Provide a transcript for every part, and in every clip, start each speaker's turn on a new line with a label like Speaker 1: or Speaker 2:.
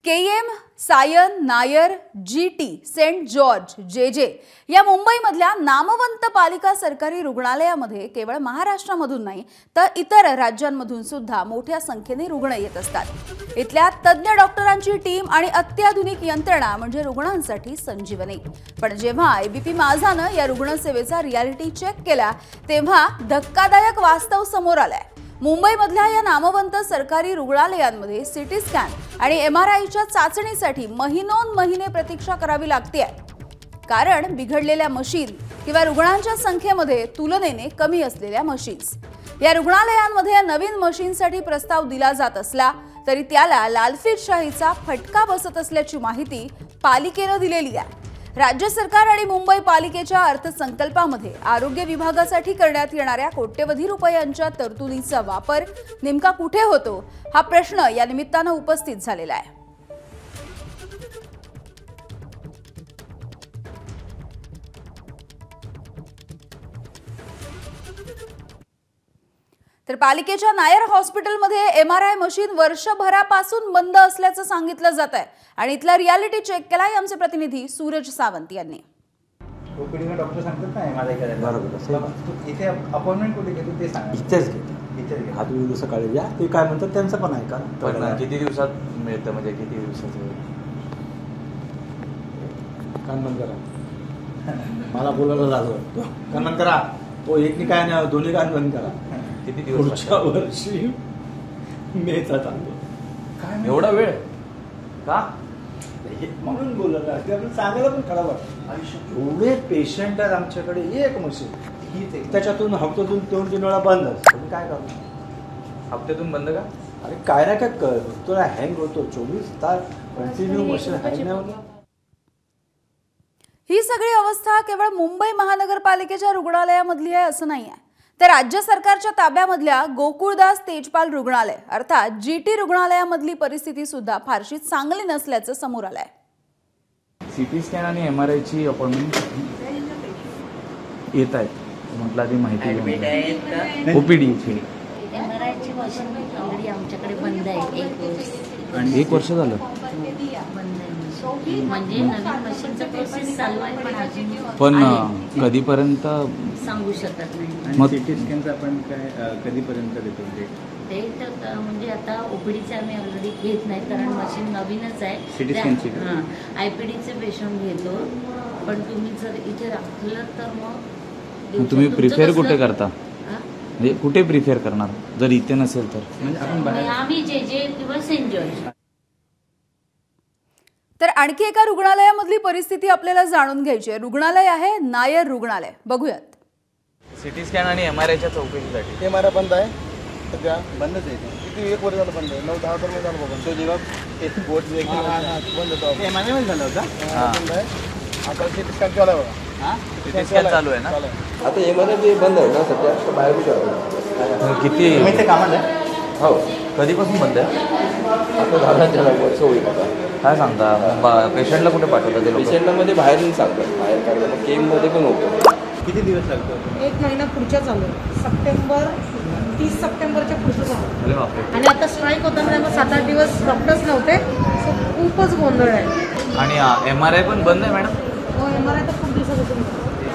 Speaker 1: KM, Sion, Nair, GT, Saint George, JJ या मुंबईमधल्या नामवंत पालिका सरकारी रुग्णालयामध्ये केवळ महाराष्ट्रामधून नाही तर इतर राज्यांमधून सुद्धा मोठ्या संख्येने रुग्ण येत असतात। इथल्या तज्ञ डॉक्टरांची टीम आणि अत्याधुनिक यंत्रणा म्हणजे रुग्णांसाठी संजीवनी। पण जेव्हा एबीपी माझानं या रुग्णसेवेचा रियालिटी चेक केला तेव्हा धक्कादायक वास्तव समोर आलंय। मुंबईमधल्या या नामवंत सरकारी रुग्णालयांमध्ये सीटी स्कॅन आणि एमआरआयच्या चाचणीसाठी महिने प्रतीक्षा करावी लागते, कारण बिघडलेल्या मशीन किंवा रुग्णांच्या संख्येमध्ये तुलनेने कमी असलेल्या मशीन्स। या रुग्णालयांमध्ये नवीन मशीनसाठी प्रस्ताव दिला जात असला तरी त्याला लालफितशाहीचा फटका बसत असल्याची माहिती पालिकेने दिलेली आहे। राज्य सरकार आणि मुंबई पालिकेच्या अर्थसंकल्पामध्ये आरोग्य विभागासाठी करण्यात येणाऱ्या कोट्यवधी रुपयांच्या तरतुदीचा वापर नेमका कुठे होतो हा प्रश्न या निमित्ताने उपस्थित झालेला आहे। तर पालिकेच्या नायर हॉस्पिटलमध्ये एमआरआय मशीन वर्षभरापासून बंद असल्याचं सांगितलं जात आहे आणि इथला रियालिटी चेक केलाय आमचे प्रतिनिधी सूरज सावंत यांनी।
Speaker 2: ओपीडीमध्ये डॉक्टर सांगतात ना एमआरआय करायला, बरोबर। इथे अपॉइंटमेंट कुठे घेतो ते सांगा।
Speaker 3: इथेच घेतो, हा तुम्ही सकाळी या, ते काय म्हणतात त्यांचं पण आहे का?
Speaker 4: पण किती दिवसात मिळतं, म्हणजे किती दिवसाचं?
Speaker 3: कान बंद करा, मला बोलायला लागलं कान बंद करा। तो एकनी काय नाही, दोन्ही कान बंद करा।
Speaker 4: किती दिवस?
Speaker 3: पुढच्या वर्षी मेचा चालतो।
Speaker 4: काय एवढा वेळ का?
Speaker 3: म्हणून बोलायला ते आपण सांगायला पण खराब वाटतं। एवढे पेशंट आहेत आमच्याकडे, एक मशीन हीच, त्याच्यातून हप्त्यातून 2-3 वेळा बंद असतं। काय करू?
Speaker 4: हप्त्यातून बंद का?
Speaker 3: अरे काय ना काय तुला हँग होतो, 24 तास कंटिन्यू मशीन हँग नाही होत।
Speaker 1: ही सगळी अवस्था केवळ मुंबई महानगरपालिकेच्या रुग्णालयामधली आहे असं नाही आहे, तर राज्य सरकारच्या ताब्यामधल्या गोकुळदास तेजपाल रुग्णालय अर्थात जीटी रुग्णालयामधली परिस्थिती सुद्धा फारशी चांगली नसल्याचं समोर आलंय।
Speaker 4: सीटी स्कॅन आणि एमआरआयची अपॉइंटमेंट येत आहेत, म्हटलं आधी माहिती। ओपीडीची
Speaker 5: एमआरआयची मशीन ऑलरेडी आमच्याकडे बंद आहे, 1 वर्ष।
Speaker 4: आणि 1 वर्ष झालं
Speaker 5: बंद आहे म्हणजे नवीन मशीनचा प्रोसेस चालू आहे, पण अजून
Speaker 4: पण कधीपर्यंत
Speaker 5: सांगू शकत नाही।
Speaker 4: मग
Speaker 2: सीटी स्कॅनचं आपण काय कधीपर्यंत देतो
Speaker 5: ते तर म्हणजे आता ओपीडीचे आम्ही ऑलरेडी घेत नाही, कारण मशीन नवीनच आहे।
Speaker 2: सीटी स्कॅनची
Speaker 5: आयपीडीचे पेशंट घेतो, पण तुम्ही जर इथे राखलं तर मग
Speaker 4: तुम्ही प्रिफेअर कुठे करता? म्हणजे कुठे प्रिफेअर करणार जर इथे नसेल तर?
Speaker 2: म्हणजे आपण बाहेर
Speaker 5: आम्ही जेजे किंवा सेंट जॉर्ज।
Speaker 1: तर आणखी एका रुग्णालयामधली परिस्थिती आपल्याला जाणून घ्यायची आहे। रुग्णालय आहे नायर रुग्णालय, बघूयात।
Speaker 4: सीटी स्कॅन आणि एमआरआयच्या चौकशीसाठी
Speaker 6: ते मारा बंद आहे, सध्या
Speaker 2: बंदच आहे
Speaker 6: किती 1 वर्ष झालं बंद आहे, 9-10 तर झालं बघा।
Speaker 2: तो जेव्हा बोट
Speaker 6: बंद होता,
Speaker 2: एमआरआय झाला होता,
Speaker 6: बंद आहे। आता सीटी स्कॅन चालू आहे बघा,
Speaker 4: सीटी स्कॅन चालू आहे ना?
Speaker 6: आता एमआरआय बंद आहे ना सध्या, बाहेर बी चालू
Speaker 4: किती
Speaker 2: ते कामात आहे?
Speaker 6: हो,
Speaker 4: कधीपासून बंद आहे?
Speaker 6: आता झाला त्याला वर्ष होईल आता।
Speaker 4: काय सांगता? पेशंटला कुठे पाठवतात ते लोक?
Speaker 6: पेशंटमध्ये बाहेरून सांगतात, बाहेर काढलं, मग केममध्ये पण होतं।
Speaker 2: किती दिवस लागतो?
Speaker 7: 1 महिना पुढच्या चालू आहे, सप्टेंबर 30 सप्टेंबरच्या पुढचं चालू।
Speaker 4: अरे बापरे।
Speaker 7: आणि आता स्ट्राईक होता म्हणजे मग 7-8 दिवस डॉक्टर्स नव्हते, खूपच गोंधळ आहे।
Speaker 4: आणि एमआरआय पण बंद आहे मॅडम?
Speaker 7: हो, एमआरआय तर खूप दिवसापासून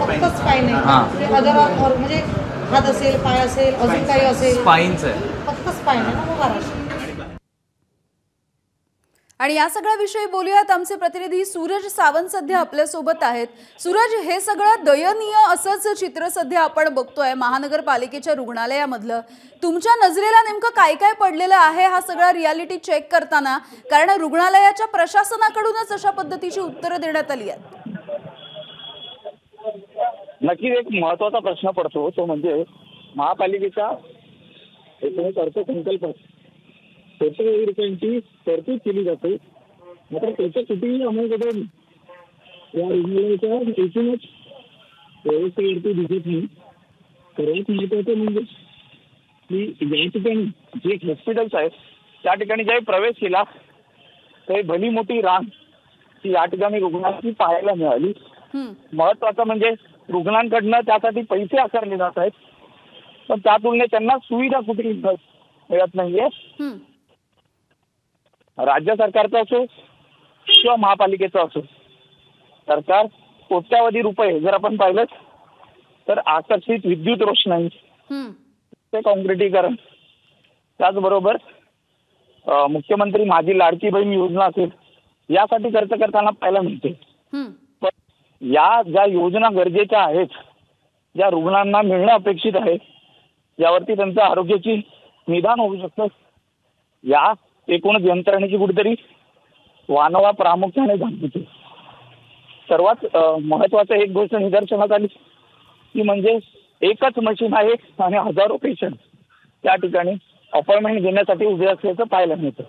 Speaker 7: फक्त स्पाईन
Speaker 4: हां.
Speaker 7: आहे, अदर म्हणजे हात असेल, पाय असेल, अजून काही असेल,
Speaker 4: स्पाईनचं आहे
Speaker 7: फक्त स्पाईन आहे ना महाराष्ट्र।
Speaker 1: आणि या सगळ्याविषयी बोलूयात, आमचे प्रतिनिधी सूरज सावंत सध्या आपल्या सोबत आहेत। सूरज, हे सगळं दयनीय असंच चित्र सध्या आपण बघतोय महानगरपालिकेच्या रुग्णालयामधलं। तुमच्या नजरेला नेमकं काय काय पडलेलं आहे हा सगळा रियालिटी चेक करताना? कारण रुग्णालयाच्या प्रशासनाकडूनच अशा पद्धतीची उत्तरं देण्यात आली आहेत।
Speaker 8: नक्कीच एक महत्वाचा प्रश्न पडतो, तो म्हणजे महापालिकेच्या एकूणच अर्थसंकल्पात कोट्यवधी रुपयांची तरतूद केली जाते, मात्र त्याच्या कितीही अंमलबजावणी या रुग्णालयाच्या एकूणच व्यवस्थेवरती दिसत नाही। सर्वात महत्वाचं म्हणजे की या ठिकाणी जे हॉस्पिटल्स आहेत त्या ठिकाणी ज्यावेळी प्रवेश केला त्यावेळी भली मोठी रांग ती या ठिकाणी रुग्णांची पाहायला मिळाली। महत्वाचं म्हणजे रुग्णांकडनं त्यासाठी पैसे आकारले जात आहेत, पण त्या तुलनेत त्यांना सुविधा कुठेही मिळत नाहीये। राज्य सरकारचा असो किंवा महापालिकेचा असो, सरकार कोट्यावधी रुपये जर आपण पाहिलं तर आकर्षित विद्युत रोषणाई, ते काँक्रिटीकरण, त्याचबरोबर मुख्यमंत्री माझी लाडकी बहीण योजना असेल यासाठी खर्च करताना पाहायला मिळते. पण या ज्या योजना गरजेच्या आहेत, ज्या रुग्णांना मिळणं अपेक्षित आहे, यावरती त्यांचं आरोग्याची निदान होऊ शकतं, या एकूणच यंत्रणेची कुठेतरी वानवा प्रामुख्याने झाली. सर्वात महत्वाचं एक गोष्ट निदर्शनास आली ती म्हणजे एकच मशीन आहे आणि हजारो पेशंट त्या ठिकाणी अपॉइंटमेंट घेण्यासाठी उभे असल्याचं पाहायला मिळतं.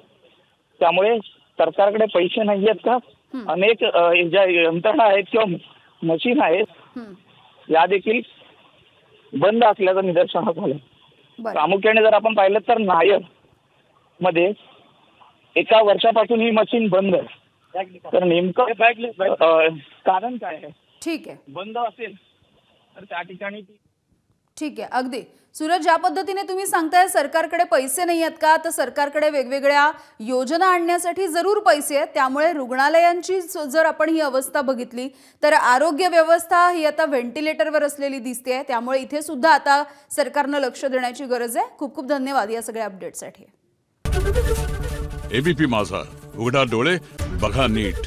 Speaker 8: त्यामुळे सरकारकडे पैसे नाही आहेत का, अनेक ज्या यंत्रणा आहेत किंवा मशीन आहेत या देखील बंद असल्याचं निदर्शनास आलं. प्रामुख्याने जर आपण पाहिलं तर नायर मध्ये 1 वर्षापासून ही मशीन बंद आहे. तर नेमकं कारण काय आहे?
Speaker 1: ठीक आहे,
Speaker 8: बंद असेल तर त्या ठिकाणी
Speaker 1: ठीक आहे. अगदी सूरज, ज्या पद्धतीने तुम्ही सांगताय सरकारकडे पैसे नाही आहेत का, तर सरकारकडे वेगवेगळ्या योजना आणण्यासाठी जरूर पैसे आहेत. त्यामुळे रुग्णालयांची जर आपण ही अवस्था बघितली तर आरोग्य व्यवस्था ही आता व्हेंटिलेटरवर असलेली दिसते. त्यामुळे इथे सुद्धा आता सरकारनं लक्ष देण्याची गरज आहे. खूप खूप धन्यवाद या सगळ्या अपडेटसाठी.
Speaker 9: एबीपी माझा, उघडा डोळे बघा नीट.